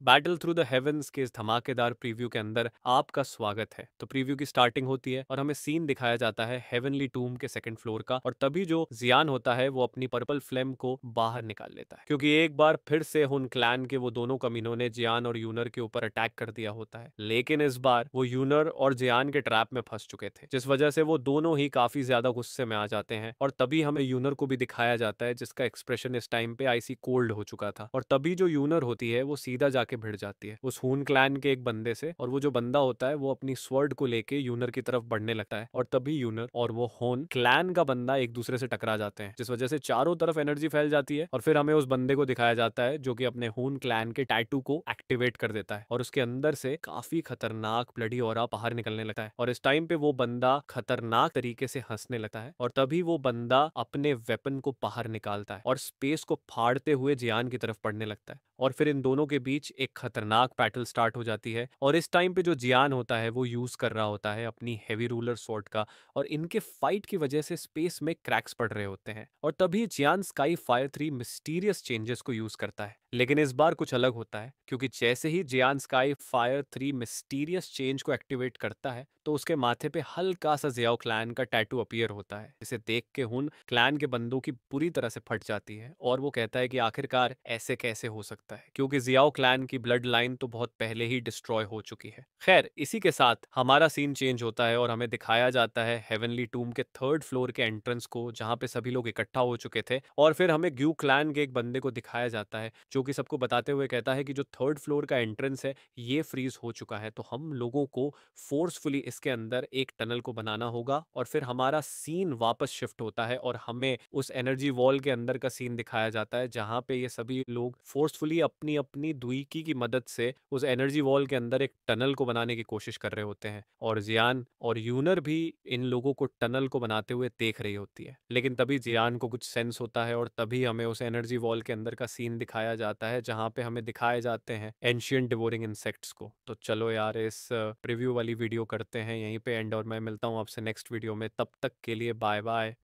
Battle through the heavens के इस धमाकेदार प्रीव्यू के अंदर आपका स्वागत है। तो प्रीव्यू की स्टार्टिंग होती है और हमें सीन दिखाया जाता है हेवनली टूम के सेकंड फ्लोर का, और तभी जो जियान होता है वो अपनी पर्पल फ्लेम को बाहर निकाल लेता है, क्योंकि एक बार फिर से हुन क्लैन के वो दोनों कमीनों ने जियान और यूनर के ऊपर अटैक कर दिया होता है। लेकिन इस बार वो यूनर और जियान के ट्रैप में फंस चुके थे, जिस वजह से वो दोनों ही काफी ज्यादा गुस्से में आ जाते हैं। और तभी हमें यूनर को भी दिखाया जाता है, जिसका एक्सप्रेशन इस टाइम पे आइसी कोल्ड हो चुका था। और तभी जो यूनर होती है वो सीधा जाके भिड़ जाती है उस हून क्लैन के एक बंदे से, और वो जो बंदा होता है वो अपनी स्वर्ड को लेके यूनर की तरफ बढ़ने लगता है। और तभी यूनर और वो होन क्लैन का बंदा एक दूसरे से टकरा जाते हैं, जिस वजह से चारों तरफ एनर्जी फैल जाती है। और फिर हमें उस बंदे को दिखाया जाता है जो कि अपने हून क्लैन के टैटू को एक्टिवेट कर देता है, और उसके अंदर से काफी खतरनाक ब्लडी ऑरा बाहर निकलने लगता है। और इस टाइम पे वो बंदा खतरनाक तरीके से हंसने लगता है, और तभी वो बंदा अपने वेपन को बाहर निकालता है और स्पेस को फाड़ते हुए जियान की तरफ बढ़ने लगता है। और फिर इन दोनों के बीच एक खतरनाक बैटल स्टार्ट हो जाती है। और इस टाइम पे जो जियान होता है वो यूज कर रहा होता है अपनी हेवी रूलर स्वॉर्ड का, और इनके फाइट की वजह से स्पेस में क्रैक्स पड़ रहे होते हैं। और तभी जियान स्काई फायर 3 मिस्टीरियस चेंजेस को यूज करता है। लेकिन इस बार कुछ अलग होता है, क्योंकि जैसे ही जियान स्काई फायर 3 मिस्टीरियस चेंज को एक्टिवेट करता है तो उसके माथे पे हल्का सा जियाओ क्लैन का टैटू अपीयर होता है, जिसे देख के हुन क्लैन के बंदों की पूरी तरह से फट जाती है। और वो कहता है कि आखिरकार ऐसे कैसे हो सकता है, क्योंकि जियाओ क्लैन की ब्लड लाइन तो बहुत पहले ही डिस्ट्रॉय हो चुकी है। खैर, इसी के साथ हमारा सीन चेंज होता है और हमें दिखाया जाता है हेवनली टूम के थर्ड फ्लोर के एंट्रेंस को, जहां पे सभी लोग इकट्ठा हो चुके थे। और फिर हमें ग्यू क्लैन के एक बंदे को दिखाया जाता है, जो कि सबको बताते हुए कहता है कि जो थर्ड फ्लोर का एंट्रेंस है ये फ्रीज हो चुका है, तो हम लोगों को फोर्सफुली इसके अंदर एक टनल को बनाना होगा। और फिर हमारा सीन वापस शिफ्ट होता है और हमें उस एनर्जी वॉल के अंदर का सीन दिखाया जाता है, जहां पे ये सभी लोग फोर्सफुली अपनी अपनी द्विकी की मदद से उस एनर्जी वॉल के अंदर एक टनल को बनाने की कोशिश कर रहे होते हैं। और जियान और यूनर भी इन लोगों को टनल को बनाते हुए देख रही होती है। लेकिन तभी जियान को कुछ सेंस होता है और तभी हमें उस एनर्जी वॉल के अंदर का सीन दिखाया जाता है, जहां पे हमें दिखाए जाते हैं एंशियंट डिवोरिंग इंसेक्ट्स को। तो चलो यार, इस प्रीव्यू वाली वीडियो करते हैं यहीं पे एंड, और मैं मिलता हूँ आपसे नेक्स्ट वीडियो में। तब तक के लिए बाय बाय।